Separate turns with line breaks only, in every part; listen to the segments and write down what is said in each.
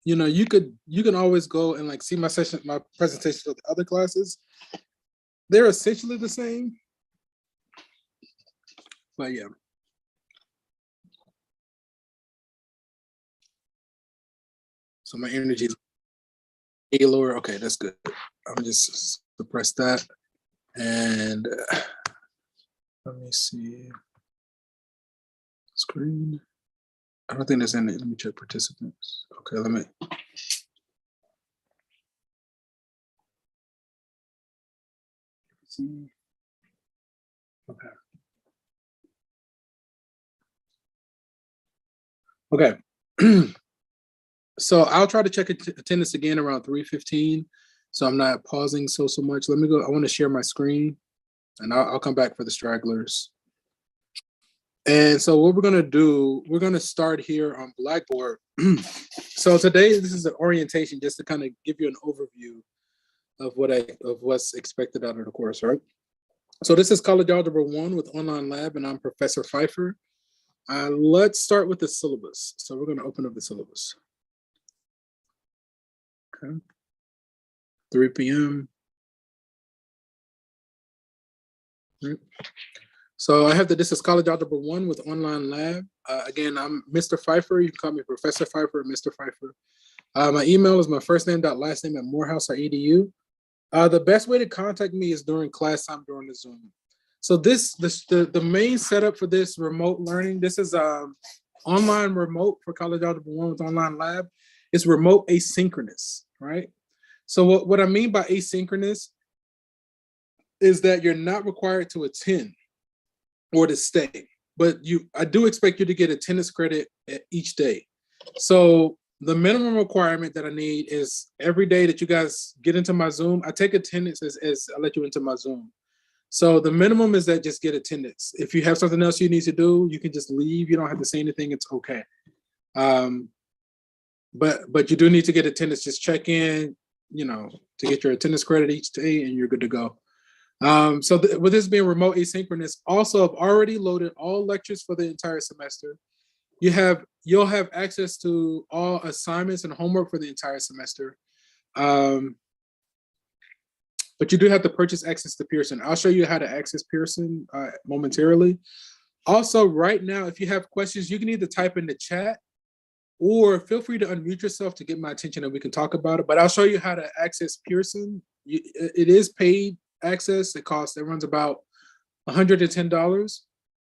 you can always go and like see my presentations of the other classes. They're essentially the same, but yeah. So my energy is lower. Okay, that's good. I'm just suppress that. And let me see. Screen. I don't think there's any. Let me check participants. Okay, let me. See. Okay. Okay. So I'll try to check attendance again around 3:15. So I'm not pausing so much. Let me go. I want to share my screen, and I'll come back for the stragglers. And so what we're gonna do, we're gonna start here on Blackboard. So today, this is an orientation just to kind of give you an overview of what's expected out of the course, right? So this is College Algebra 1 with Online Lab, and I'm Professor Phifer. Let's start with the syllabus. So we're gonna open up the syllabus. Okay. 3 p.m. Right. So I have this is College Algebra 1 with Online Lab. Again, I'm Mr. Phifer. You can call me Professor Phifer or Mr. Phifer. My email is my first name last name at morehouse.edu. The best way to contact me is during class time during the Zoom. So the main setup for this remote learning, this is online remote for College Algebra 1 with Online Lab. It's remote asynchronous, right? So what I mean by asynchronous is that you're not required to attend or to stay, but I do expect you to get attendance credit each day. So the minimum requirement that I need is every day that you guys get into my Zoom, I take attendance as I let you into my Zoom. So the minimum is that just get attendance. If you have something else you need to do, you can just leave. You don't have to say anything. It's okay. But you do need to get attendance. Just check in, to get your attendance credit each day, and you're good to go. So with this being remote asynchronous, also I've already loaded all lectures for the entire semester. You'll have access to all assignments and homework for the entire semester. But you do have to purchase access to Pearson. I'll show you how to access Pearson momentarily. Also, right now, if you have questions, you can either type in the chat or feel free to unmute yourself to get my attention and we can talk about it. But I'll show you how to access Pearson. It is paid access. It runs about $110.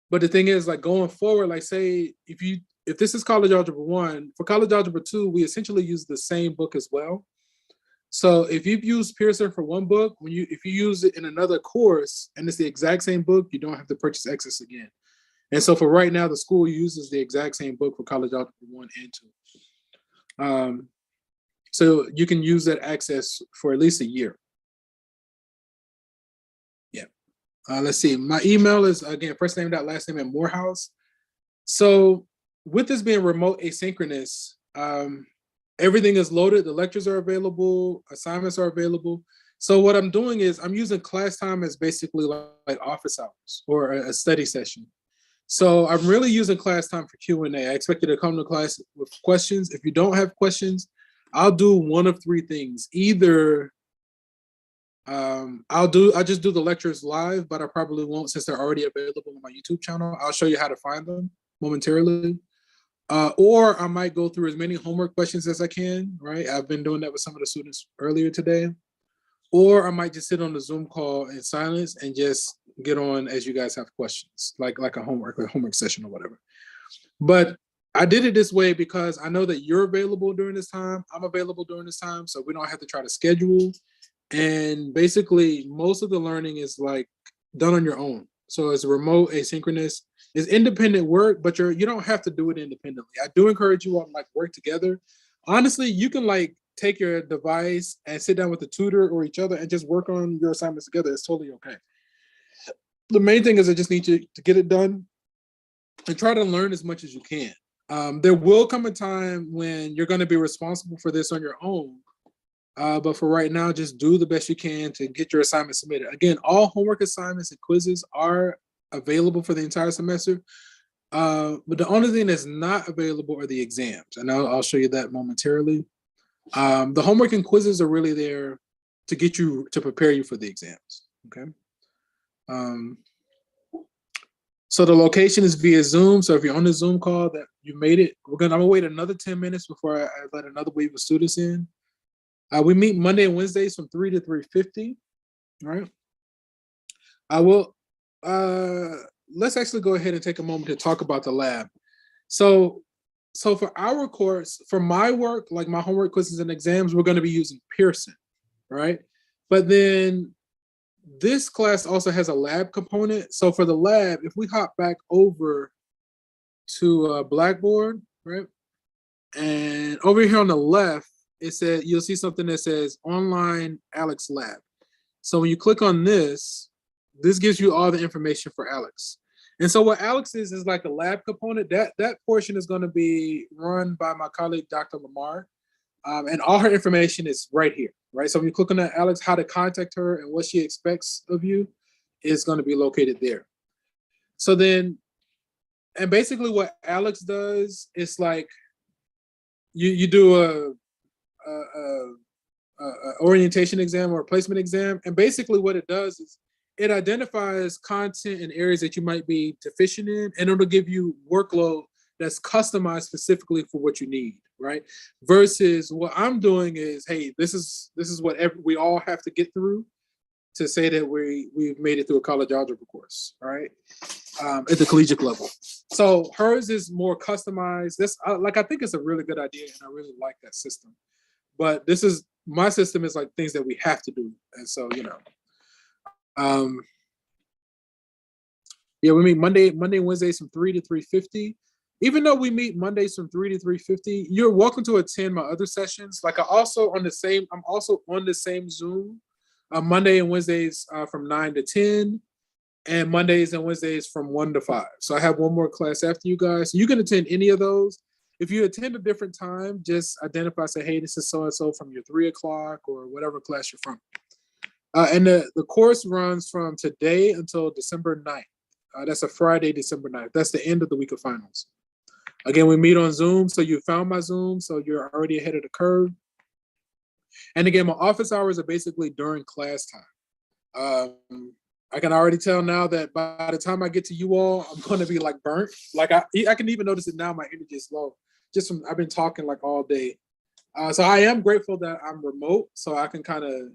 But the thing is, like going forward, like say if this is College Algebra 1, for College Algebra 2, we essentially use the same book as well. So if you've used Pearson for one book, if you use it in another course and it's the exact same book, you don't have to purchase access again. And so for right now, the school uses the exact same book for College Algebra 1 and 2. So you can use that access for at least a year. Yeah. Let's see. My email is, again, first name last name at Morehouse. So with this being remote asynchronous, everything is loaded. The lectures are available. Assignments are available. So what I'm doing is I'm using class time as basically like office hours or a study session. So I'm really using class time for Q&A. I expect you to come to class with questions. If you don't have questions, I'll do one of three things. Either I'll just do the lectures live, but I probably won't since they're already available on my YouTube channel. I'll show you how to find them momentarily. Or I might go through as many homework questions as I can, right? I've been doing that with some of the students earlier today. Or I might just sit on the Zoom call in silence and just get on as you guys have questions, like a homework session or whatever. But I did it this way because I know that you're available during this time. I'm available during this time, so we don't have to try to schedule. And basically, most of the learning is like done on your own. So it's remote, asynchronous. It's independent work, but you don't have to do it independently. I do encourage you all to like work together. Honestly, you can like take your device and sit down with the tutor or each other and just work on your assignments together. It's totally okay. The main thing is I just need you to get it done and try to learn as much as you can. There will come a time when you're going to be responsible for this on your own. But for right now, just do the best you can to get your assignment submitted. Again, all homework assignments and quizzes are available for the entire semester. But the only thing that's not available are the exams. And I'll show you that momentarily. The homework and quizzes are really there to get you to prepare you for the exams. Okay. So the location is via Zoom. So if you're on the Zoom call that you made it, I'm gonna wait another 10 minutes before I let another wave of students in. We meet Monday and Wednesdays from 3 to 3:50. Right. I will. Let's actually go ahead and take a moment to talk about the lab. So for our course, for my work, like my homework, quizzes, and exams, we're going to be using Pearson, right? But then this class also has a lab component. So for the lab, if we hop back over to Blackboard, right? And over here on the left, it says, you'll see something that says Online Alex Lab. So when you click on this gives you all the information for Alex. And so what Alex is like a lab component. That portion is going to be run by my colleague, Dr. Lamar. And all her information is right here, right? So when you click on that, Alex, how to contact her and what she expects of you is going to be located there. So then, and basically what Alex does is like, you do a orientation exam or a placement exam. And basically what it does is it identifies content and areas that you might be deficient in, and it'll give you workload that's customized specifically for what you need, right? Versus what I'm doing is, hey, this is what we all have to get through to say that we've made it through a college algebra course, right? At the collegiate level. So hers is more customized. I think it's a really good idea, and I really like that system. But my system is like things that we have to do, and so we meet Monday and Wednesdays from 3 to 3:50. Even though we meet Mondays from 3 to 3:50, you're welcome to attend my other sessions. Like I'm also on the same Zoom Monday and Wednesdays from 9 to 10, and Mondays and Wednesdays from 1 to 5. So I have one more class after you guys. So you can attend any of those. If you attend a different time, just identify, say, hey, this is so-and-so from your 3 o'clock or whatever class you're from. And the course runs from today until December 9th. That's a Friday, December 9th. That's the end of the week of finals. Again, we meet on Zoom. So you found my Zoom, so you're already ahead of the curve. And again, my office hours are basically during class time. I can already tell now that by the time I get to you all, I'm going to be like burnt. Like I can even notice it now. My energy is low just from I've been talking like all day. So I am grateful that I'm remote, so I can kind of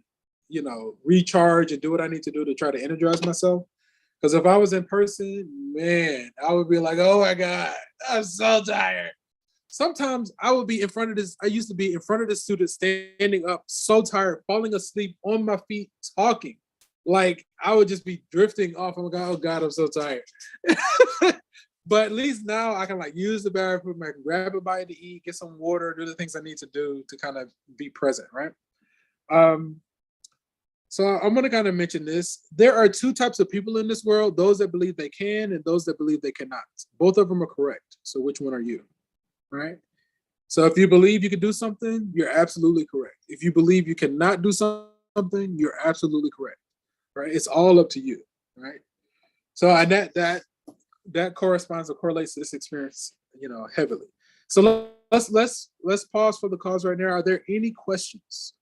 recharge and do what I need to do to try to energize myself. Because if I was in person, man, I would be like, oh my God, I'm so tired. Sometimes I would be in front of this. I used to be in front of the students, standing up, so tired, falling asleep on my feet, talking. Like I would just be drifting off. Oh God, I'm so tired. But at least now I can like use the bathroom. I can grab a bite to eat, get some water, do the things I need to do to kind of be present, right? So I'm going to kind of mention this. There are two types of people in this world, those that believe they can and those that believe they cannot. Both of them are correct. So which one are you, right? So if you believe you can do something, you're absolutely correct. If you believe you cannot do something, you're absolutely correct, right? It's all up to you, right? So and that corresponds or correlates to this experience, heavily. So let's pause for the cause right now. Are there any questions?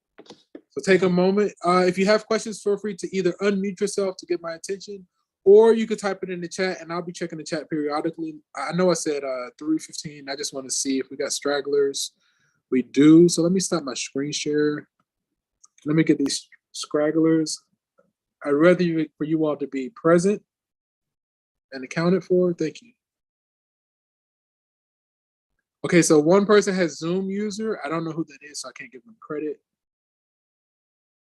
So take a moment. If you have questions, feel free to either unmute yourself to get my attention, or you could type it in the chat, and I'll be checking the chat periodically. I know I said 3:15. I just want to see if we got stragglers. We do. So let me stop my screen share. Let me get these stragglers. I'd rather for you all to be present and accounted for. Thank you. Okay, so one person has Zoom user. I don't know who that is, so I can't give them credit.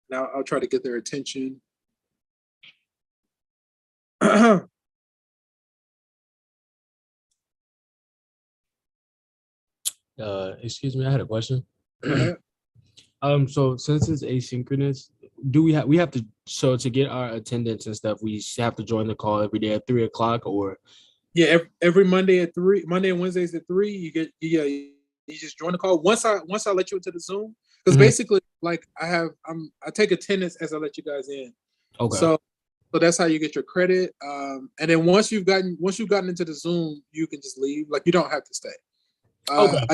Now I'll try to get their attention.
Excuse me, I had a question. So since it's asynchronous, do we have to, so to get our attendance and stuff, we have to join the call every day at 3 o'clock, or?
Yeah, every Monday at 3, Monday and Wednesdays at 3, you just join the call. Once I let you into the Zoom, because basically like I take attendance as I let you guys in.
Okay.
So that's how you get your credit. And then once you've gotten into the Zoom, you can just leave. Like you don't have to stay.
Okay.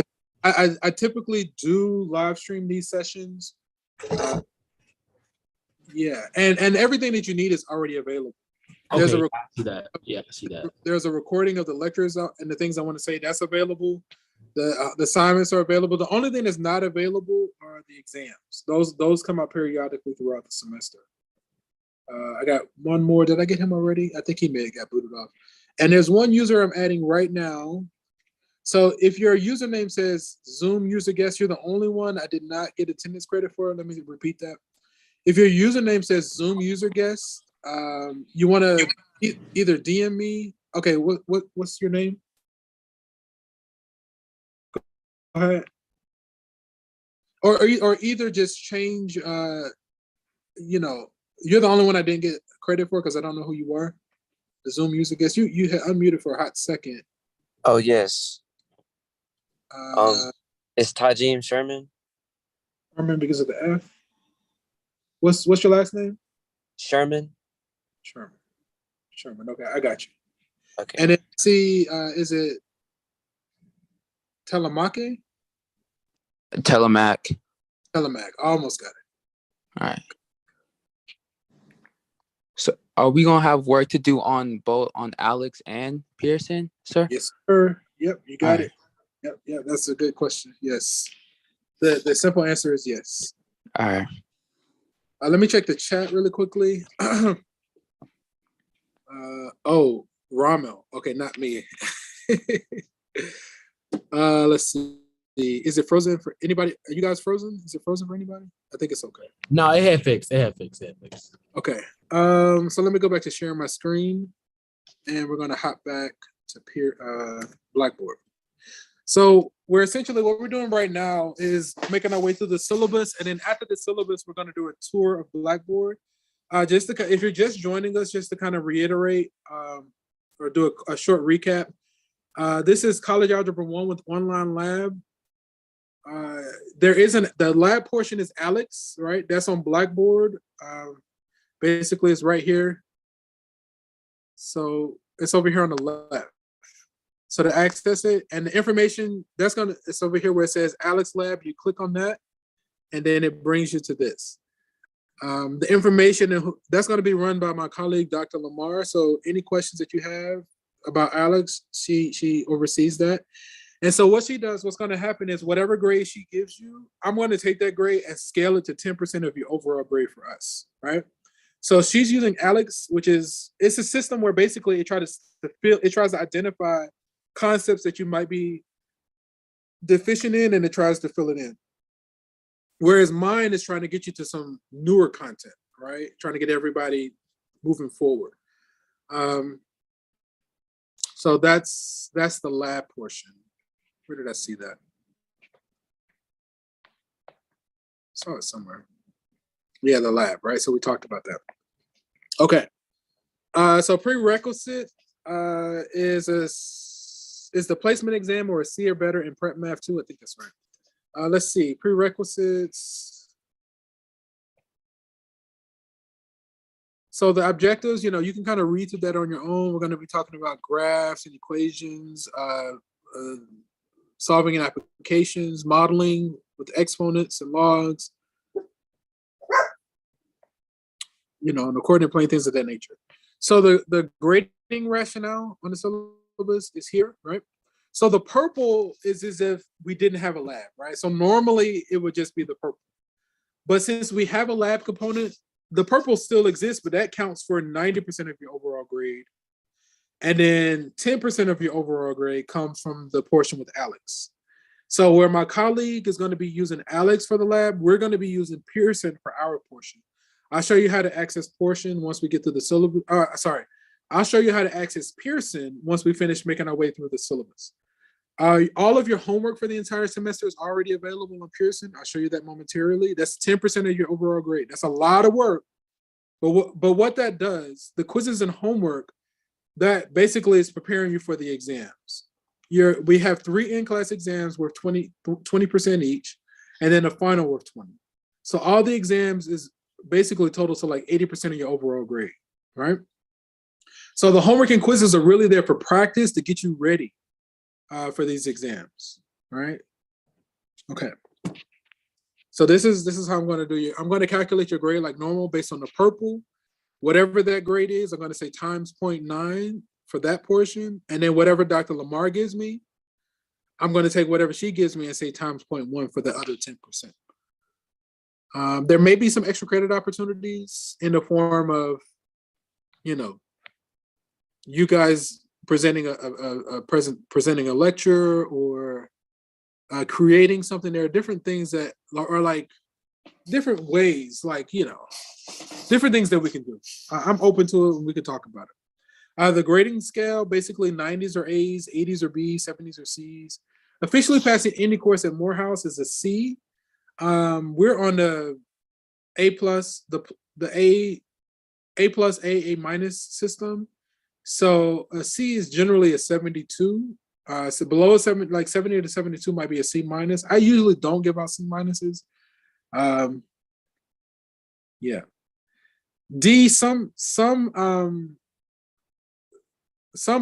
I typically do live stream these sessions. Yeah, and everything that you need is already available. There's
Okay, I see that. Yeah, I see that.
There's a recording of the lectures and the things I want to say that's available. The assignments are available. The only thing that's not available are the exams. Those come out periodically throughout the semester. I got one more. Did I get him already? I think he may have got booted off. And there's one user I'm adding right now. So if your username says Zoom user guest, you're the only one I did not get attendance credit for. Let me repeat that. If your username says Zoom user guest, you want to either DM me. Okay, what's your name? Go ahead. Or either just change. You know, you're the only one I didn't get credit for because I don't know who you are. The Zoom user guest. You had unmuted for a hot second.
Oh yes. It's Tajim Sherman.
Sherman because of the F. What's your last name?
Sherman.
Sherman. Okay, I got you.
Okay.
And then see, is it Telemaque?
Telemac.
Telemac. I almost got it.
All right. So are we gonna have work to do on both on Alex and Pearson, sir?
Yes, sir. Yep, you got it. Yep, that's a good question. Yes. The simple answer is yes.
All right.
Let me check the chat really quickly. Oh, Rommel. Okay, not me. Let's see. Is it frozen for anybody? Are you guys frozen? Is it frozen for anybody? I think it's okay.
No, it had fixed.
Okay. So let me go back to sharing my screen, and we're gonna hop back to Blackboard. So we're essentially what we're doing right now is making our way through the syllabus, and then after the syllabus, we're gonna do a tour of Blackboard. If you're just joining us, just to kind of reiterate or do a short recap. This is College Algebra 1 with online lab. The lab portion is Alex, right? That's on Blackboard. Basically, it's right here. So it's over here on the left. So to access it, and the information it's over here where it says Alex Lab. You click on that, and then it brings you to this. The information that's going to be run by my colleague, Dr. Lamar. So any questions that you have about Alex, she oversees that. And so what she does, what's going to happen is whatever grade she gives you, I'm going to take that grade and scale it to 10% of your overall grade for us, right? So she's using Alex, it's a system where basically it tries to identify concepts that you might be deficient in, and it tries to fill it in. Whereas mine is trying to get you to some newer content, right? Trying to get everybody moving forward. So that's the lab portion. Where did I see that? Saw it somewhere. Yeah, the lab, right? So we talked about that. Okay. So prerequisite is the placement exam or a C or better in Prep Math 2. I think that's right. Let's see, prerequisites. So the objectives, you can kind of read through that on your own. We're going to be talking about graphs and equations, solving in applications, modeling with exponents and logs, and according to plane, things of that nature. So the grading rationale on the syllabus is here, right? So the purple is as if we didn't have a lab, right? So normally it would just be the purple. But since we have a lab component, the purple still exists, but that counts for 90% of your overall grade. And then 10% of your overall grade comes from the portion with Alex. So where my colleague is going to be using Alex for the lab, we're going to be using Pearson for our portion. I'll show you how to access portion once we get to the syllabus. I'll show you how to access Pearson once we finish making our way through the syllabus. All of your homework for the entire semester is already available on Pearson. I'll show you that momentarily. That's 10% of your overall grade. That's a lot of work. But what that does, the quizzes and homework, that basically is preparing you for the exams. We have 3 in-class exams worth 20% each, and then a final worth 20. So all the exams is basically total to like 80% of your overall grade, right? So the homework and quizzes are really there for practice to get you ready for these exams, right? Okay. So this is how I'm going to do you. I'm going to calculate your grade like normal based on the purple. Whatever that grade is, I'm going to say times 0.9 for that portion. And then whatever Dr. Lamar gives me, I'm going to take whatever she gives me and say times 0.1 for the other 10%. There may be some extra credit opportunities in the form of, you guys presenting presenting a lecture or creating something. There are different things that are like different ways, different things that we can do. I'm open to it and we can talk about it. The grading scale, basically 90s are A's, 80s are B's, 70s are C's. Officially passing any course at Morehouse is a C. We're on the A plus, the A plus, A minus system. So a C is generally a 72. So below a 70, like 70 to 72 might be a C minus. I usually don't give out C minuses. Yeah. D, some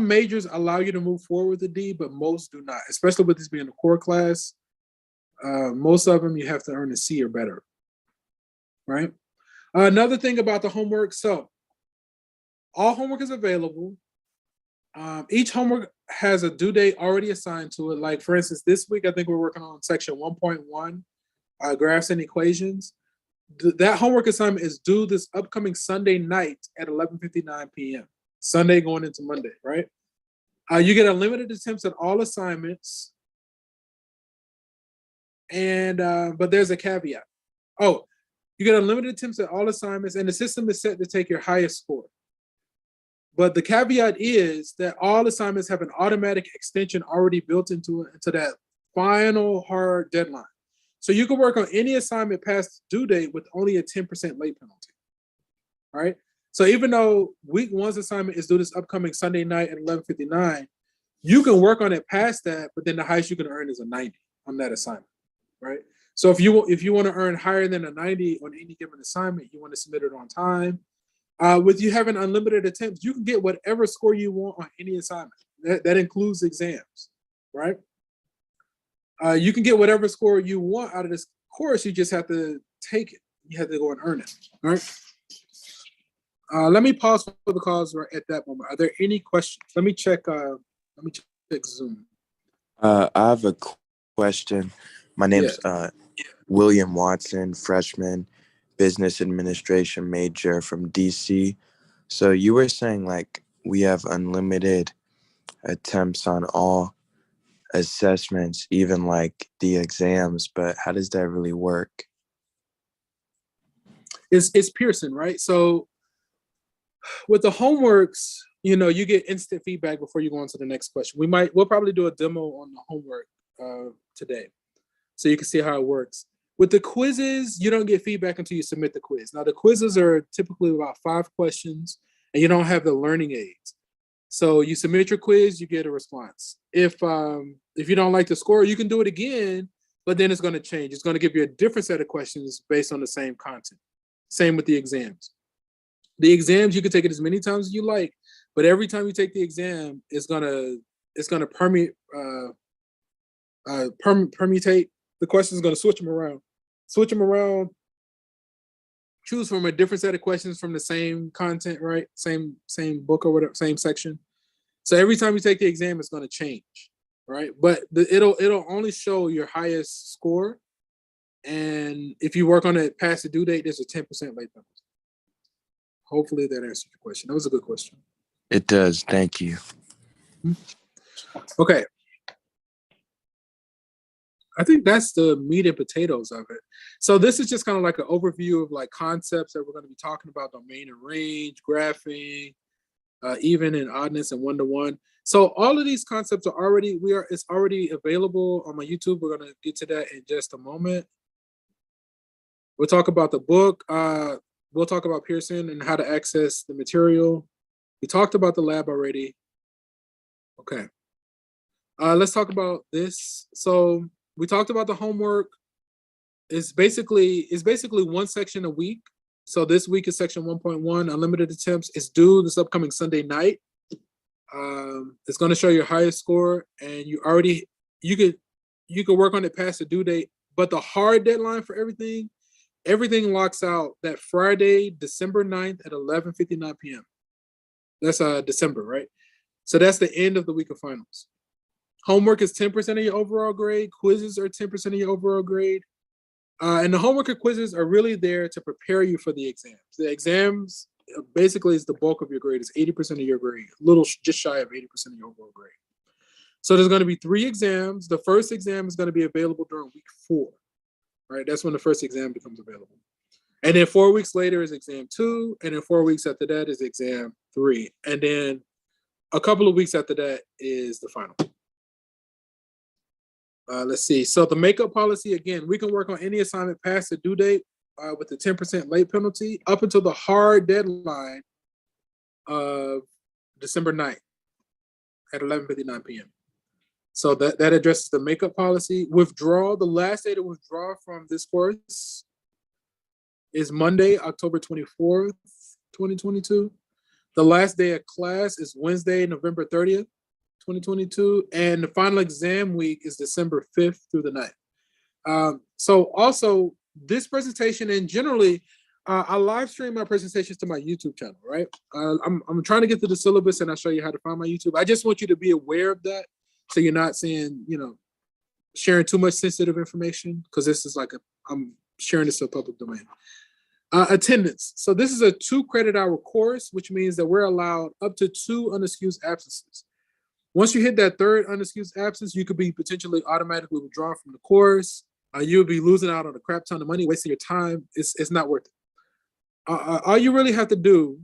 majors allow you to move forward with a D, but most do not, especially with this being a core class. Most of them you have to earn a C or better, right? Another thing about the homework, so all homework is available. Each homework has a due date already assigned to it. Like for instance, this week, I think we're working on section 1.1, graphs and equations. That homework assignment is due this upcoming Sunday night at 11:59 p.m. Sunday going into Monday, right? You get unlimited attempts at all assignments. And, but there's a caveat. Oh, you get unlimited attempts at all assignments and the system is set to take your highest score. But the caveat is that all assignments have an automatic extension already built into that final hard deadline. So you can work on any assignment past due date with only a 10% late penalty, right? So even though week one's assignment is due this upcoming Sunday night at 11:59, you can work on it past that, but then the highest you can earn is a 90 on that assignment, right? So if you want to earn higher than a 90 on any given assignment, you want to submit it on time. With you having unlimited attempts, you can get whatever score you want on any assignment. That includes exams, right? You can get whatever score you want out of this course. You just have to take it. You have to go and earn it, all right? Let me pause for the calls right at that moment. Are there any questions? Let me check Zoom.
I have a question. My name's William Watson, freshman, business administration major from DC. So you were saying like we have unlimited attempts on all assessments, even like the exams, but how does that really work?
It's Pearson, right? So with the homeworks, you get instant feedback before you go on to the next question. We'll probably do a demo on the homework today, so you can see how it works. With the quizzes, you don't get feedback until you submit the quiz. Now the quizzes are typically about 5 questions, and you don't have the learning aids. So you submit your quiz, you get a response. If you don't like the score, you can do it again, but then it's going to change. It's going to give you a different set of questions based on the same content. Same with the exams. The exams, you can take it as many times as you like, but every time you take the exam, it's gonna permutate. The question is gonna switch them around. Choose from a different set of questions from the same content, right? Same book or whatever, same section. So every time you take the exam, it's gonna change, right? But it'll only show your highest score, and if you work on it past the due date, there's a 10% late penalty. Hopefully that answered your question. That was a good question.
It does. Thank you.
Okay. I think that's the meat and potatoes of it. So this is just kind of like an overview of like concepts that we're going to be talking about: domain and range, graphing, even and oddness, and one-to-one. So all of these concepts are it's already available on my YouTube. We're going to get to that in just a moment. We'll talk about the book. We'll talk about Pearson and how to access the material. We talked about the lab already. Okay. Let's talk about this. So we talked about the homework. It's basically one section a week. So this week is section 1.1, unlimited attempts. It's due this upcoming Sunday night. It's going to show your highest score, and you could work on it past the due date but the hard deadline for everything locks out that Friday, December 9th at 11:59 p.m. That's December, right? So that's the end of the week of finals. Homework is 10% of your overall grade. Quizzes are 10% of your overall grade. And the homework and quizzes are really there to prepare you for the exams. The exams basically is the bulk of your grade. It's 80% of your grade, just shy of 80% of your overall grade. So there's going to be 3 exams. The first exam is going to be available during week 4, right? That's when the first exam becomes available. And then 4 weeks later is exam 2. And then 4 weeks after that is exam 3. And then a couple of weeks after that is the final. Let's see. So the makeup policy, again, we can work on any assignment past the due date with the 10% late penalty up until the hard deadline of December 9th at 11:59 p.m. So that addresses the makeup policy. Withdrawal, the last day to withdraw from this course is Monday, October 24th, 2022. The last day of class is Wednesday, November 30th. 2022, and the final exam week is December 5th through the 9th. So also this presentation, and generally I live stream my presentations to my YouTube channel, right? I'm trying to get to the syllabus and I'll show you how to find my YouTube. I just want you to be aware of that so you're not saying, sharing too much sensitive information, because this is I'm sharing this to the public domain. Attendance. So this is a 2 credit hour course, which means that we're allowed up to 2 unexcused absences. Once you hit that 3rd unexcused absence, you could be potentially automatically withdrawn from the course. You'll be losing out on a crap ton of money, wasting your time. It's not worth it. All you really have to do,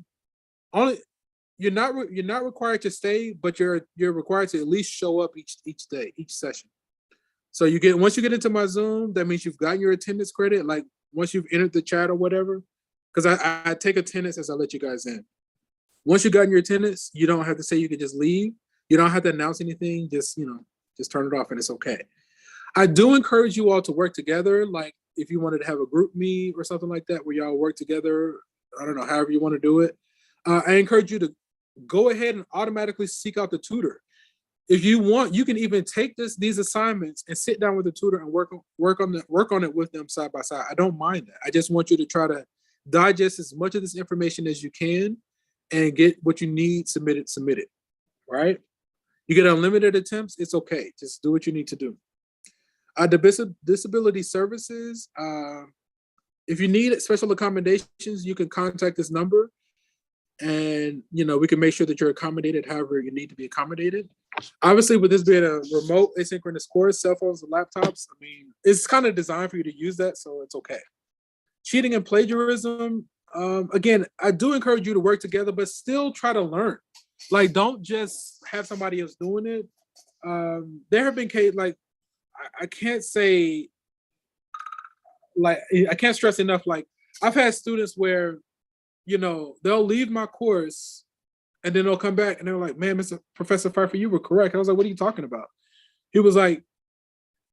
you're not required to stay, but you're required to at least show up each day, each session. So once you get into my Zoom, that means you've gotten your attendance credit. Like once you've entered the chat or whatever, because I take attendance as I let you guys in. Once you've gotten your attendance, you don't have to say, you can just leave. You don't have to announce anything. Just turn it off and it's okay. I do encourage you all to work together. Like if you wanted to have a group meet or something like that, where y'all work together, I don't know, however you want to do it. I encourage you to go ahead and automatically seek out the tutor. If you want, you can even take these assignments and sit down with the tutor and work on it with them side by side. I don't mind that. I just want you to try to digest as much of this information as you can and get what you need submitted, right? You get unlimited attempts, it's okay. Just do what you need to do. Disability services, if you need special accommodations, you can contact this number and, we can make sure that you're accommodated however you need to be accommodated. Obviously, with this being a remote asynchronous course, cell phones and laptops, it's kind of designed for you to use that, so it's okay. Cheating and plagiarism, again, I do encourage you to work together, but still try to learn. Like, don't just have somebody else doing it. There have been cases, like, I can't say, like, I can't stress enough, like, I've had students where, they'll leave my course and then they'll come back and they're like, man, Mr. Professor Phifer, you were correct. I was like, what are you talking about? He was like,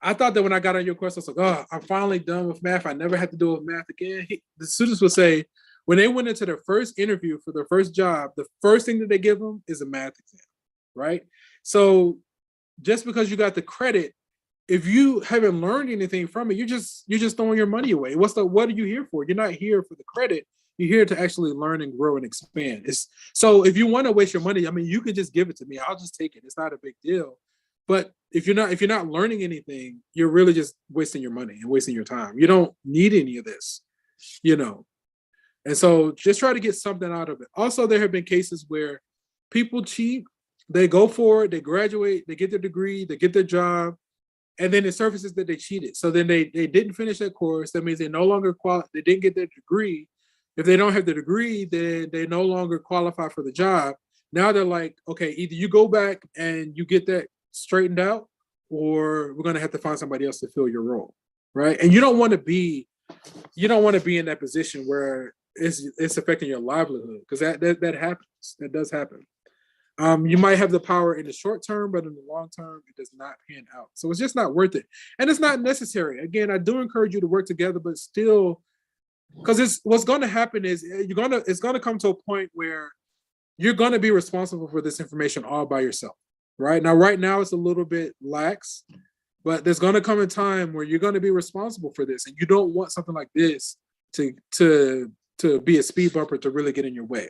I thought that when I got on your course, I was like, oh, I'm finally done with math. I never had to do with math again. The students would say, when they went into their first interview for their first job, the first thing that they give them is a math exam, right? So just because you got the credit, if you haven't learned anything from it, you're just throwing your money away. What are you here for? You're not here for the credit. You're here to actually learn and grow and expand. So if you want to waste your money, you could just give it to me. I'll just take it. It's not a big deal. But if you're not learning anything, you're really just wasting your money and wasting your time. You don't need any of this, And so just try to get something out of it. Also, there have been cases where people cheat. They go for it, they graduate, they get their degree, they get their job, and then it surfaces that they cheated. So then they didn't finish that course. That means they no longer they didn't get their degree. If they don't have the degree, then they no longer qualify for the job. Now they're like, okay, either you go back and you get that straightened out, or we're going to have to find somebody else to fill your role, right? And you don't want to be in that position where it's affecting your livelihood, because that happens. That does happen. You might have the power in the short term, but in the long term, it does not pan out. So it's just not worth it, and it's not necessary. Again, I do encourage you to work together, but still, because what's going to happen is it's going to come to a point where you're going to be responsible for this information all by yourself, right? Right now it's a little bit lax, But there's going to come a time where you're going to be responsible for this, and you don't want something like this to be a speed bumper to really get in your way.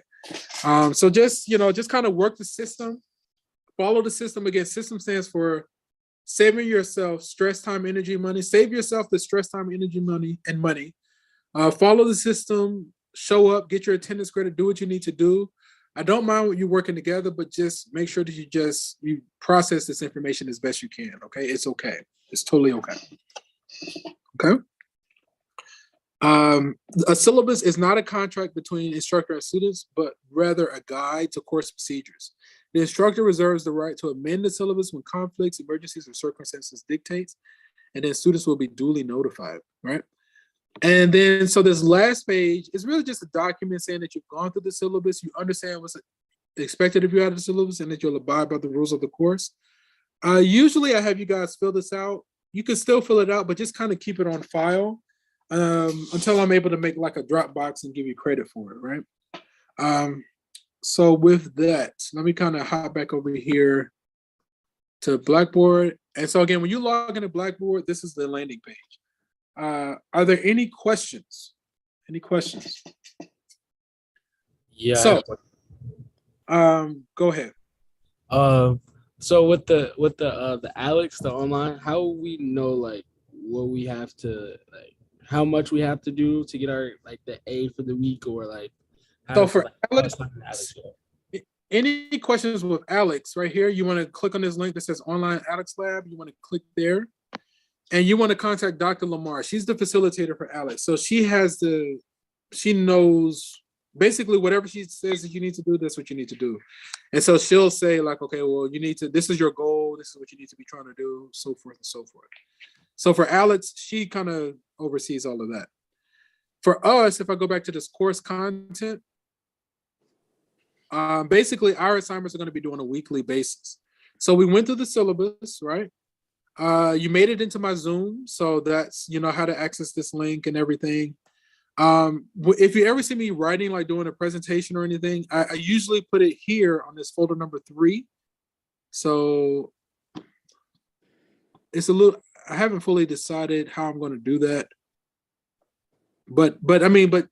So just kind of work the system, follow the system. Again, system stands for saving yourself stress, time, energy, money. Save yourself the stress, time, energy, money, and money. Follow the system, show up, get your attendance credit, do what you need to do. I don't mind you working together, but just make sure that you process this information as best you can. Okay, it's okay. It's totally okay. Okay. A syllabus is not a contract between instructor and students, but rather a guide to course procedures. The instructor reserves the right to amend the syllabus when conflicts, emergencies, or circumstances dictates, and then students will be duly notified, right? And then, so this last page is really just a document saying that you've gone through the syllabus, you understand what's expected of you out of the syllabus, and that you'll abide by the rules of the course. Usually I have you guys fill this out. You can still fill it out, but just kind of keep it on file until I'm able to make like a Dropbox and give you credit for it, right? So with that, let me kind of hop back over here to Blackboard. And so again, when you log into Blackboard, this is the landing page. Are there any questions? Any questions?
Yeah.
So, go ahead.
So with the Alex, the online, how we know like what we have to like, how much we have to do to get our like the A for the week, or like
So for Alex,
Alex
any questions with Alex right here, you want to click on this link that says Online Alex Lab. You want to click there. And you want to contact Dr. Lamar. She's the facilitator for Alex. So she knows basically whatever she says that you need to do, that's what you need to do. And so she'll say like, okay, well, this is your goal. This is what you need to be trying to do, so forth and so forth. So for Alex, she kind of oversees all of that. For us, if I go back to this course content, basically our assignments are going to be due on a weekly basis. So we went through the syllabus, right? You made it into my Zoom, so that's how to access this link and everything. If you ever see me writing, like doing a presentation or anything, I usually put it here on this folder number 3. So it's I haven't fully decided how I'm going to do that. But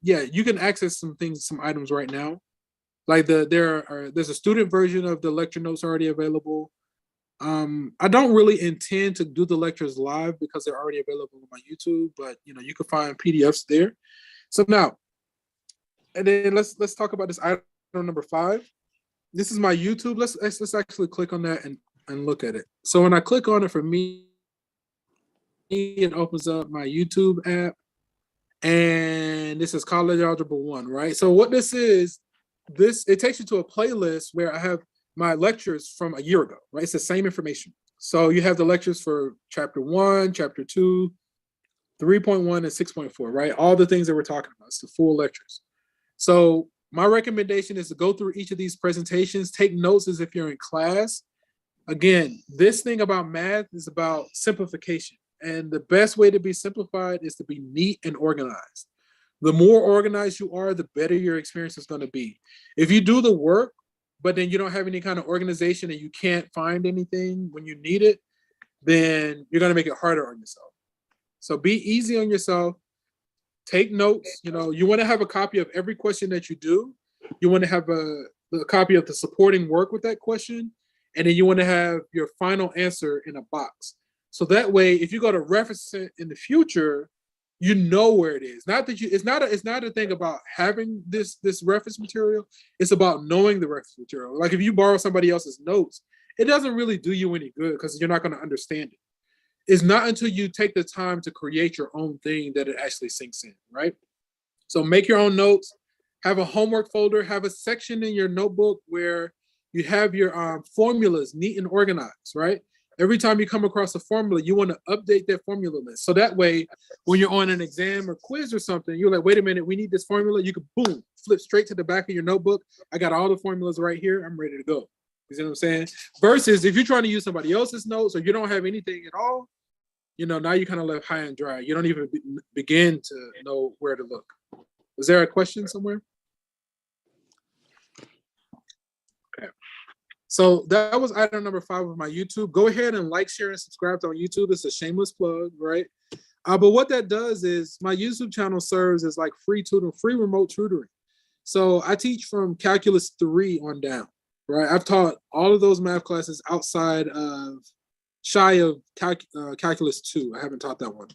yeah, you can access some items right now. Like there's a student version of the lecture notes already available. I don't really intend to do the lectures live because they're already available on my YouTube, but you can find PDFs there. So now, and then let's talk about this item number 5. This is my YouTube. Let's actually click on that and look at it. So when I click on it, for me, it opens up my YouTube app, and this is College Algebra 1, right? So what this is, it takes you to a playlist where I have my lectures from a year ago, right? It's the same information. So you have the lectures for chapter 1, chapter 2, 3.1, and 6.4, right? All the things that we're talking about. It's the full lectures. So my recommendation is to go through each of these presentations, take notes as if you're in class. Again, this thing about math is about simplification. And the best way to be simplified is to be neat and organized. The more organized you are, the better your experience is going to be. If you do the work, but then you don't have any kind of organization and you can't find anything when you need it, then you're going to make it harder on yourself. So be easy on yourself. Take notes. You want to have a copy of every question that you do. You want to have a copy of the supporting work with that question. And then you want to have your final answer in a box. So that way, if you go to reference it in the future, you know where it is. It's not a thing about having this reference material. It's about knowing the reference material. Like if you borrow somebody else's notes, it doesn't really do you any good because you're not going to understand it. It's not until you take the time to create your own thing that it actually sinks in, right? So make your own notes, have a homework folder, have a section in your notebook where you have your formulas neat and organized, right? Every time you come across a formula, you want to update that formula list. So that way, when you're on an exam or quiz or something, you're like, wait a minute, we need this formula. You can boom, flip straight to the back of your notebook. I got all the formulas right here. I'm ready to go. You see what I'm saying? Versus if you're trying to use somebody else's notes or you don't have anything at all, now you're kind of left high and dry. You don't even begin to know where to look. Is there a question somewhere? Okay. So that was item number 5 of my YouTube. Go ahead and like, share, and subscribe to on YouTube. It's a shameless plug, right? But what that does is my YouTube channel serves as like free tutoring, free remote tutoring. So I teach from Calculus 3 on down, right? I've taught all of those math classes outside of shy of Calculus 2. I haven't taught that one.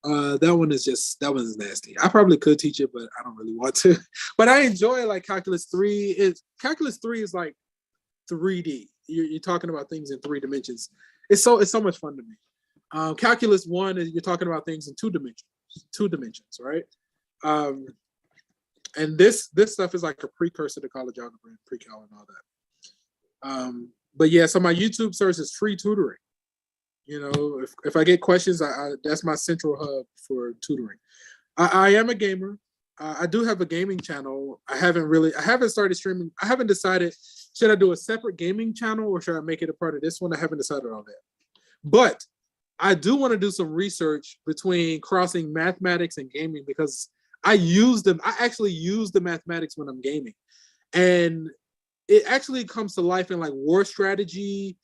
That one is nasty. I probably could teach it, but I don't really want to. But I enjoy like Calculus 3. Calculus 3 is like 3D. You're talking about things in 3 dimensions. It's so much fun to me. Calculus 1 is you're talking about things in 2 dimensions, right? And this stuff is like a precursor to college algebra and pre-cal and all that. But yeah, so my YouTube search is free tutoring. You know, if I get questions, that's my central hub for tutoring. I am a gamer. I do have a gaming channel. I haven't started streaming. I haven't decided, should I do a separate gaming channel or should I make it a part of this one? I haven't decided on that. But I do want to do some research between crossing mathematics and gaming because I actually use the mathematics when I'm gaming. And it actually comes to life in like war strategy,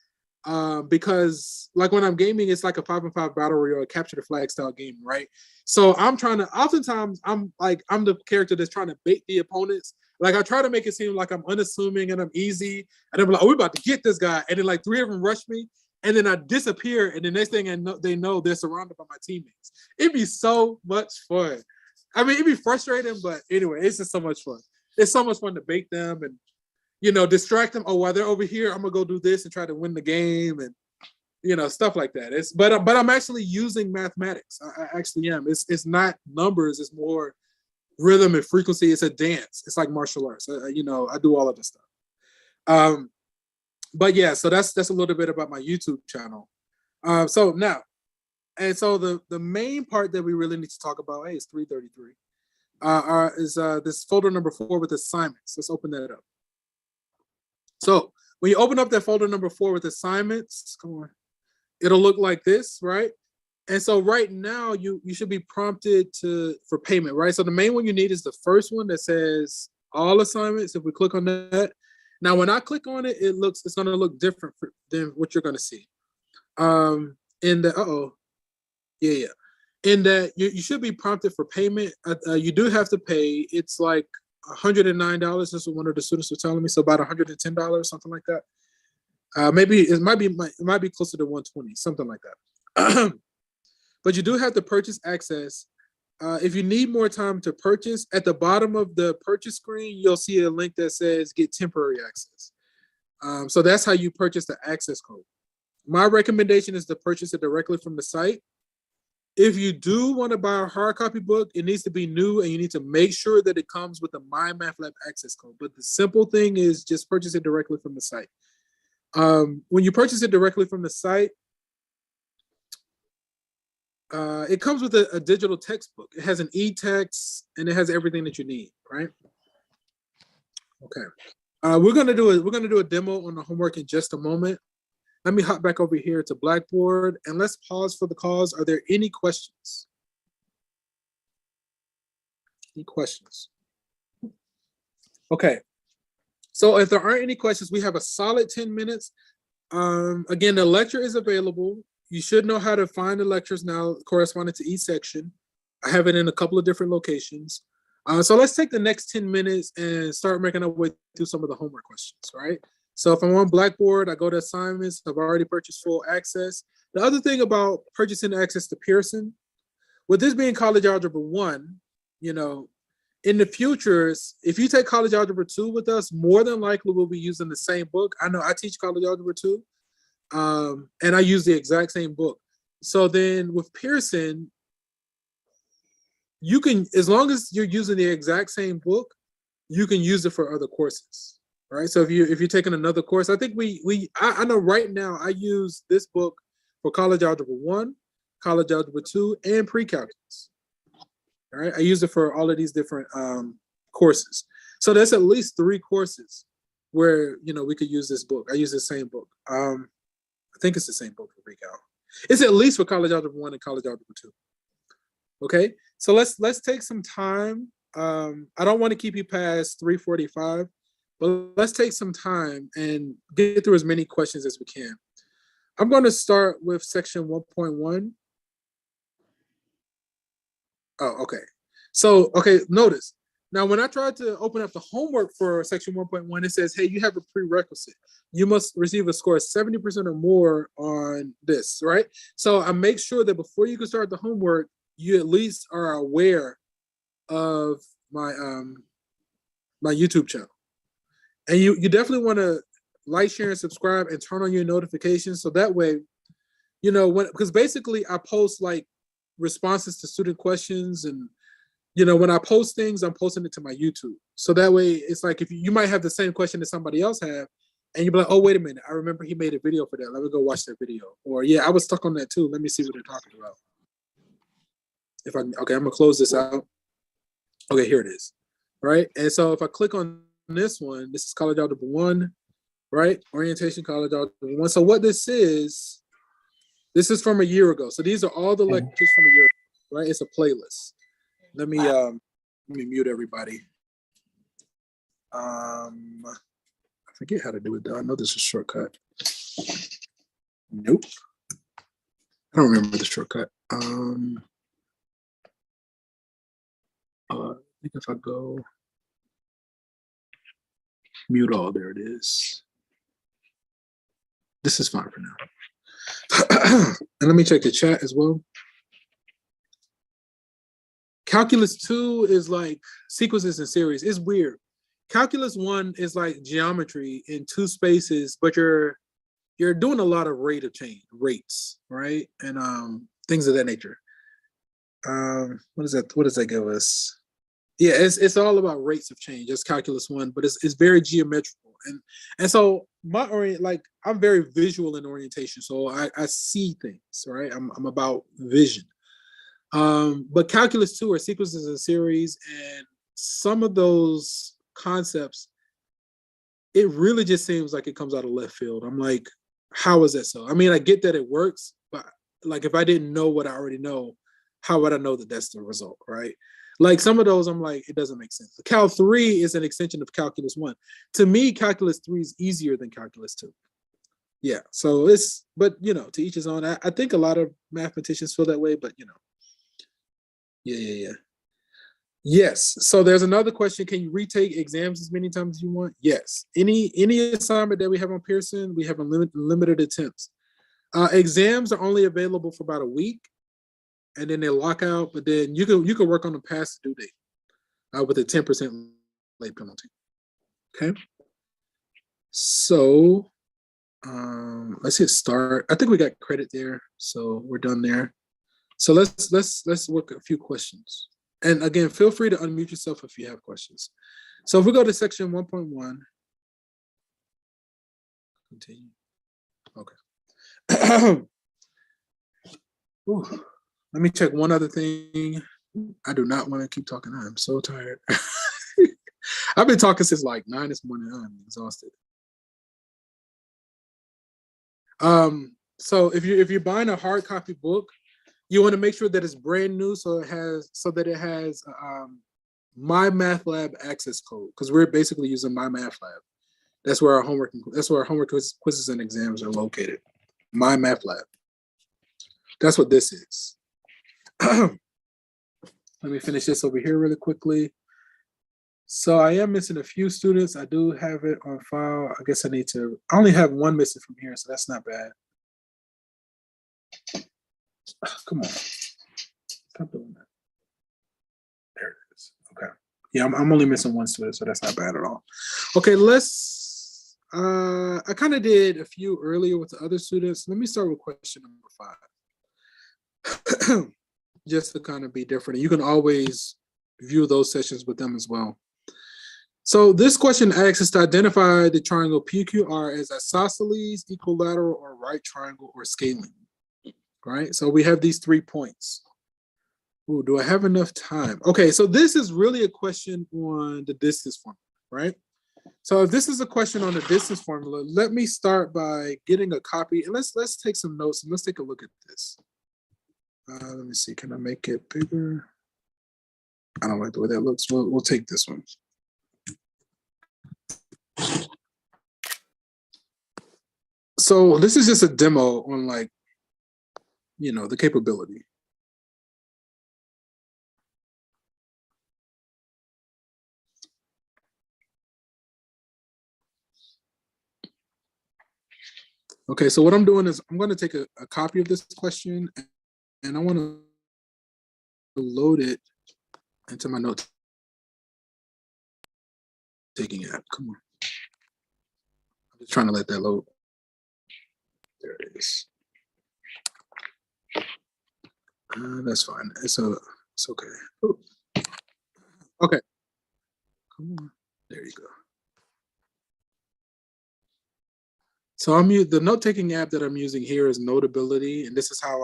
because like when I'm gaming, it's like a 5-on-5 battle royale, capture the flag style game, right? So oftentimes I'm the character that's trying to bait the opponents. Like I try to make it seem like I'm unassuming and I'm easy, and I'm like, oh, we're about to get this guy, and then like 3 of them rush me, and then I disappear, and the next thing they know they're surrounded by my teammates. It'd be so much fun. I mean, it'd be frustrating, but anyway, it's just so much fun. It's so much fun to bait them and, you know, distract them. Oh, while they're over here, I'm gonna go do this and try to win the game, and you know, stuff like that. But I'm actually using mathematics. I actually am. It's not numbers. It's more rhythm and frequency. It's a dance. It's like martial arts. You know, I do all of this stuff. But yeah, so that's a little bit about my YouTube channel. So now, and so the main part that we really need to talk about, hey, it's 3:33, is this folder number 4 with assignments. Let's open that up. So when you open up that folder number 4 with assignments, come on, it'll look like this, right? And so right now you should be prompted for payment, right? So the main one you need is the first one that says all assignments. If we click on that, now when I click on it, it's gonna look different than what you're gonna see. In the in that you should be prompted for payment. You do have to pay. It's like $109. That's what one of the students were telling me. So about $110, something like that. Maybe it might be closer to 120, something like that. But you do have to purchase access. If you need more time to purchase, at the bottom of the purchase screen, you'll see a link that says get temporary access. So that's how you purchase the access code. My recommendation is to purchase it directly from the site. If you do want to buy a hard copy book, it needs to be new and you need to make sure that it comes with the MyMathLab access code. But the simple thing is just purchase it directly from the site. When you purchase it directly from the site, it comes with a digital textbook. It has an e-text and it has everything that you need, right? Okay. We're gonna do a demo on the homework in just a moment. Let me hop back over here to Blackboard and let's pause for the cause. Are there any questions? Any questions? Okay. So if there aren't any questions, we have a solid 10 minutes. Again, the lecture is available. You should know how to find the lectures now corresponding to each section. I have it in a couple of different locations. So let's take the next 10 minutes and start making our way through some of the homework questions, right? So if I'm on Blackboard, I go to assignments. I've already purchased full access. The other thing about purchasing access to Pearson, with this being College Algebra 1, you know, in the future, if you take College Algebra 2 with us, more than likely we'll be using the same book. I know I teach College Algebra 2, and I use the exact same book. So then with Pearson, you can, as long as you're using the exact same book, you can use it for other courses, right? So if you're taking another course, I think I know right now I use this book for College Algebra 1, College Algebra 2, and pre-calculus. All right, I use it for all of these different courses. So there's at least 3 courses where, you know, we could use this book. I use the same book. I think it's the same book for pre-cal. It's at least for College Algebra 1 and College Algebra 2. Okay, so let's take some time. I don't want to keep you past 3:45. but let's take some time and get through as many questions as we can. I'm going to start with section 1.1. Oh, okay. So, okay, notice. Now, when I tried to open up the homework for section 1.1, it says, hey, you have a prerequisite. You must receive a score of 70% or more on this, right? So I make sure that before you can start the homework, you at least are aware of my my YouTube channel. And you definitely want to like, share, and subscribe and turn on your notifications. So that way, you know, because basically I post like responses to student questions, and you know, when I post things, I'm posting it to my YouTube. So that way it's like if you might have the same question that somebody else have, and you'll be like, oh, wait a minute, I remember he made a video for that. Let me go watch that video. Or yeah, I was stuck on that too. Let me see what they're talking about. Okay, I'm gonna close this out. Okay, here it is. Right. And so if I click on this one, this is College Algebra 1, right? Orientation College Algebra 1. So what this is from a year ago. So these are all the lectures from a year ago, right? It's a playlist. Let me mute everybody. I forget how to do it though. I know this is a shortcut. Nope. I don't remember the shortcut. I think if I go mute all, there it is. This is fine for now. And let me check the chat as well. Calculus 2 is like sequences and series. It's weird. Calculus 1 is like geometry in two spaces, but you're doing a lot of rate of change, rates, right? And things of that nature. What does that give us? Yeah, it's all about rates of change. That's Calculus 1, but it's very geometrical. And so I'm very visual in orientation. So I see things, right? I'm about vision. But Calculus 2 are sequences and series, and some of those concepts, it really just seems like it comes out of left field. I'm like, how is that so? I mean, I get that it works, but like if I didn't know what I already know, how would I know that that's the result, right? Like some of those, I'm like, it doesn't make sense. Cal 3 is an extension of Calculus 1. To me, Calculus 3 is easier than Calculus 2. Yeah, so but you know, to each his own. I think a lot of mathematicians feel that way, but you know. Yeah. Yes. So there's another question. Can you retake exams as many times as you want? Yes. Any assignment that we have on Pearson, we have limited attempts. Exams are only available for about a week, and then they lock out. But then you can work on the past due date with a 10% late penalty. Okay. So let's hit start. I think we got credit there, so we're done there. So let's work a few questions. And again, feel free to unmute yourself if you have questions. So if we go to section 1.1, continue. Okay. Let me check one other thing. I do not want to keep talking. I'm so tired. I've been talking since like 9 this morning. I'm exhausted. So if you're buying a hard copy book, you want to make sure that it's brand new, so that it has My Math Lab access code, because we're basically using My Math Lab. That's where our homework quizzes and exams are located. My Math Lab. That's what this is. Let me finish this over here really quickly. So I am missing a few students. I do have it on file. I guess I only have one missing from here, so that's not bad. Come on. Stop doing that. There it is. Okay. Yeah, I'm only missing one student, so that's not bad at all. Okay, I kind of did a few earlier with the other students. Let me start with question number 5. Just to kind of be different. And you can always view those sessions with them as well. So this question asks us to identify the triangle PQR as isosceles, equilateral, or right triangle, or scaling. Right? So we have these 3 points. Ooh, do I have enough time? Okay, so this is really a question on the distance formula, right? So if this is a question on the distance formula, let me start by getting a copy, and let's take some notes and let's take a look at this. Let me see, can I make it bigger? I don't like the way that looks. We'll take this one. So this is just a demo on like, the capability. Okay, so what I'm doing is I'm going to take a copy of this question and I want to load it into my note taking app. Come on. I'm just trying to let that load. There it is. That's fine. It's okay. Oh. Okay. Come on. There you go. So the note-taking app that I'm using here is Notability, and this is how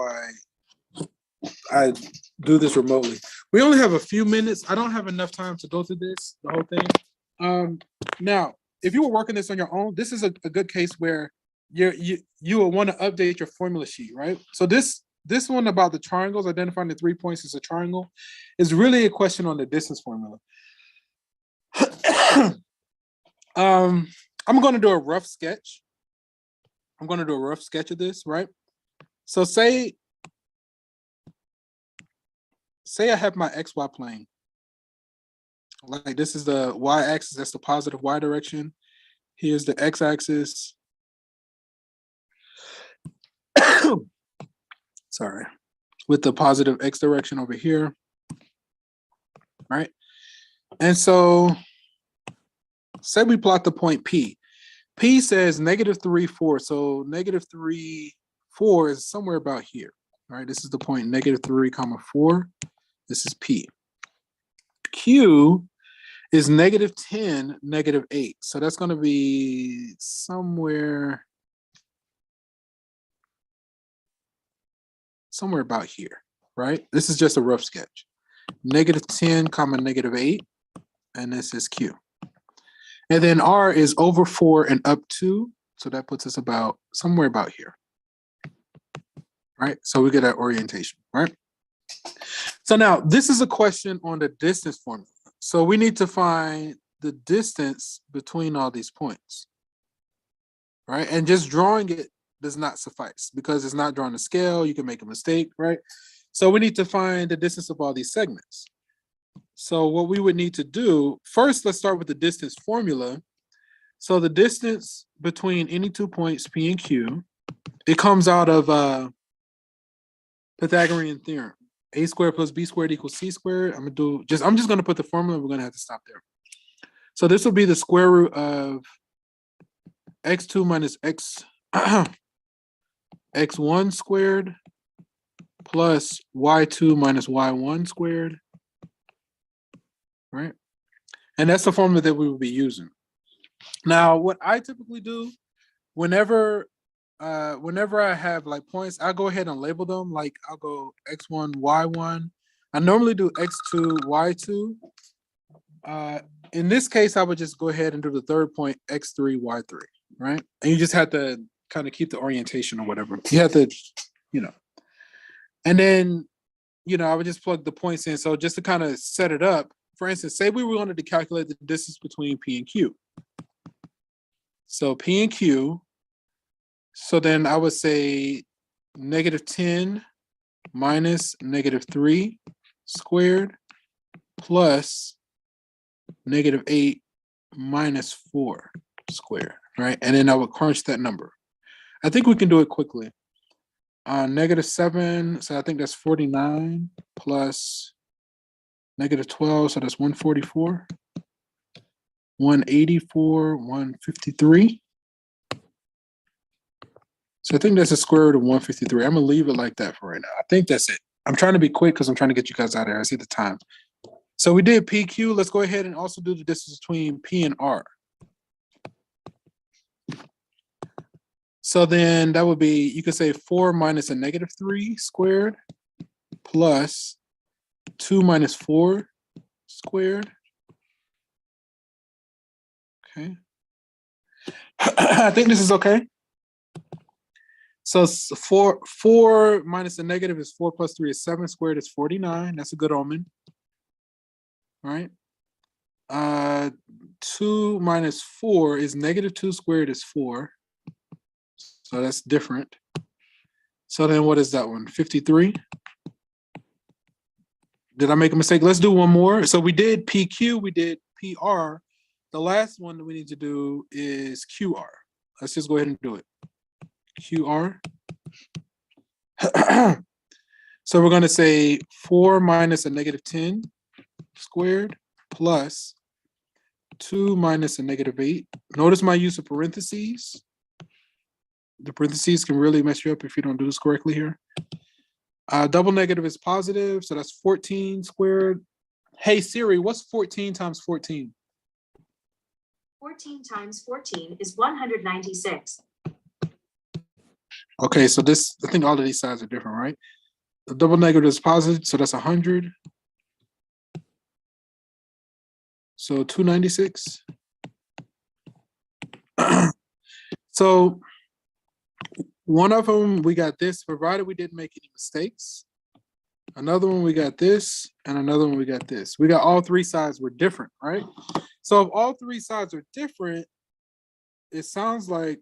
I do this remotely. We only have a few minutes. I don't have enough time to go through this, the whole thing. Now, if you were working this on your own, this is a good case where you will want to update your formula sheet, right? So this one about the triangles, identifying the 3 points as a triangle, is really a question on the distance formula. I'm going to do a rough sketch. I'm going to do a rough sketch of this, right? So say I have my XY plane. Like this is the Y-axis, that's the positive Y direction. Here's the X-axis. Sorry. With the positive X direction over here, right? And so say we plot the point P. P says -3, 4. So -3, 4 is somewhere about here, right? This is the point -3, 4. This is P. Q is -10, -8. So that's going to be somewhere about here, right? This is just a rough sketch. -10, -8, and this is Q. And then R is over 4 and up 2. So that puts us about somewhere about here, right? So we get our orientation, right? So now this is a question on the distance formula. So we need to find the distance between all these points, right? And just drawing it does not suffice because it's not drawing a scale. You can make a mistake, right? So we need to find the distance of all these segments. So what we would need to do, first, let's start with the distance formula. So the distance between any 2 points, P and Q, it comes out of Pythagorean theorem. A squared plus B squared equals C squared. I'm just gonna put the formula, we're gonna have to stop there. So this will be the square root of x2 minus x1 squared plus y2 minus y1 squared, right? And that's the formula that we will be using. Now, what I typically do, whenever I have like points, I'll go ahead and label them. Like I'll go x1, y1. I normally do x2, y2. In this case, I would just go ahead and do the third point, x3, y3, right? And you just have to kind of keep the orientation or whatever. You have to, and then, I would just plug the points in. So just to kind of set it up, for instance, say we wanted to calculate the distance between P and Q. So P and Q, so then I would say -10 minus -3 squared plus -8 minus 4 squared, right? And then I would crunch that number. I think we can do it quickly. -7, so I think that's 49 plus -12, so that's 144. 184, 153. So I think that's a square root of 153. I'm gonna leave it like that for right now. I think that's it. I'm trying to be quick because I'm trying to get you guys out of here. I see the time. So we did PQ. Let's go ahead and also do the distance between P and R. So then that would be, you could say 4 minus a -3 squared plus 2 minus 4 squared. Okay. I think this is okay. So 4 minus a negative is 4 plus 3 is 7 squared is 49. That's a good omen. All right. 2 minus 4 is -2 squared is 4. So that's different. So then what is that one? 53. Did I make a mistake? Let's do one more. So we did PQ, we did PR. The last one that we need to do is QR. Let's just go ahead and do it. QR. So we're going to say 4 minus a negative 10 squared plus 2 minus a negative 8. Notice my use of parentheses. The parentheses can really mess you up if you don't do this correctly here. Double negative is positive, so that's 14 squared. Hey Siri, what's 14 times 14?
14 times 14 is 196.
Okay, so this, I think all of these sides are different, right? The double negative is positive, so that's 100. So 296. So one of them, we got this, provided we didn't make any mistakes. Another one, we got this, and another one, we got this. We got all three sides were different, right? So if all three sides are different, it sounds like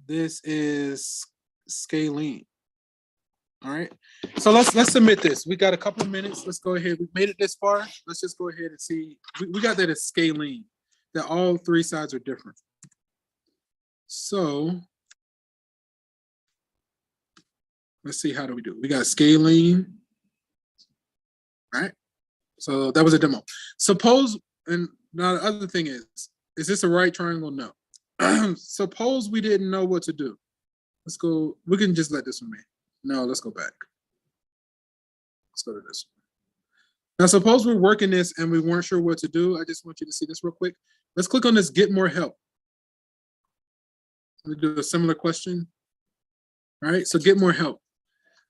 this is scalene. All right. So let's submit this. We got a couple of minutes. Let's go ahead. We made it this far. Let's just go ahead and see. We got that as scalene, that all three sides are different. So let's see, how do we do? We got scalene. All right. So that was a demo. Suppose, and now the other thing is this a right triangle? No. Suppose we didn't know what to do. Let's go. We can just let this one be. No, let's go back. Let's go to this one. Now, suppose we're working this and we weren't sure what to do. I just want you to see this real quick. Let's click on this, get more help. Let me do a similar question. All right, so get more help.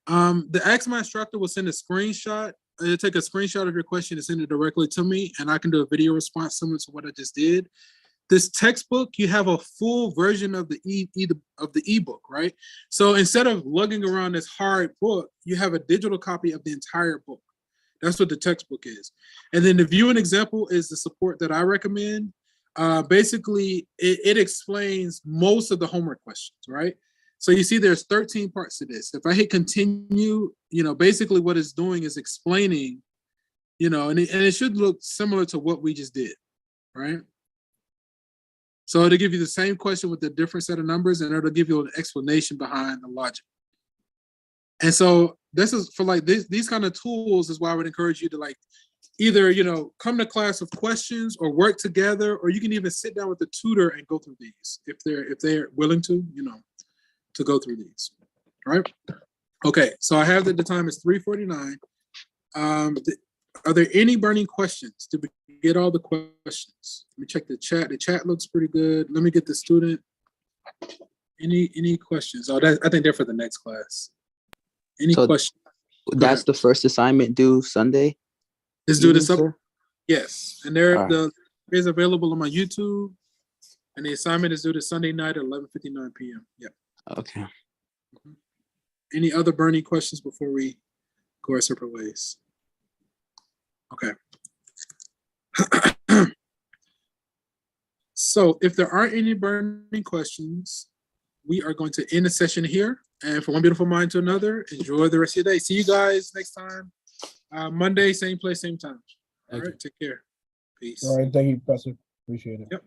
The Ask My Instructor will send a screenshot. It'll take a screenshot of your question and send it directly to me, and I can do a video response similar to what I just did. This textbook, you have a full version of the ebook, right? So instead of lugging around this hard book, you have a digital copy of the entire book. That's what the textbook is. And then the view and example is the support that I recommend. Basically, it explains most of the homework questions, right? So you see there's 13 parts to this. If I hit continue, basically what it's doing is explaining, and it should look similar to what we just did, right? So it'll give you the same question with a different set of numbers, and it'll give you an explanation behind the logic. And so this is for like these kind of tools is why I would encourage you to like either, come to class with questions or work together, or you can even sit down with a tutor and go through these if they're willing to, to go through these, right? Okay, so I have that the time is 3:49. Are there any burning questions? Did we get all the questions? Let me check the chat. The chat looks pretty good. Let me get the student. Any questions? Oh, I think they're for the next class. Any questions?
That's the first assignment due Sunday?
It's due to Sunday. Yes, and the is available on my YouTube, and the assignment is due to Sunday night at 11:59 p.m. Yep.
Okay.
Any other burning questions before we go our separate ways? Okay. So if there aren't any burning questions, we are going to end the session here. And from one beautiful mind to another, enjoy the rest of your day. See you guys next time. Monday, same place, same time. All right, take care. Peace.
All right, thank you, Professor. Appreciate it.
Yep.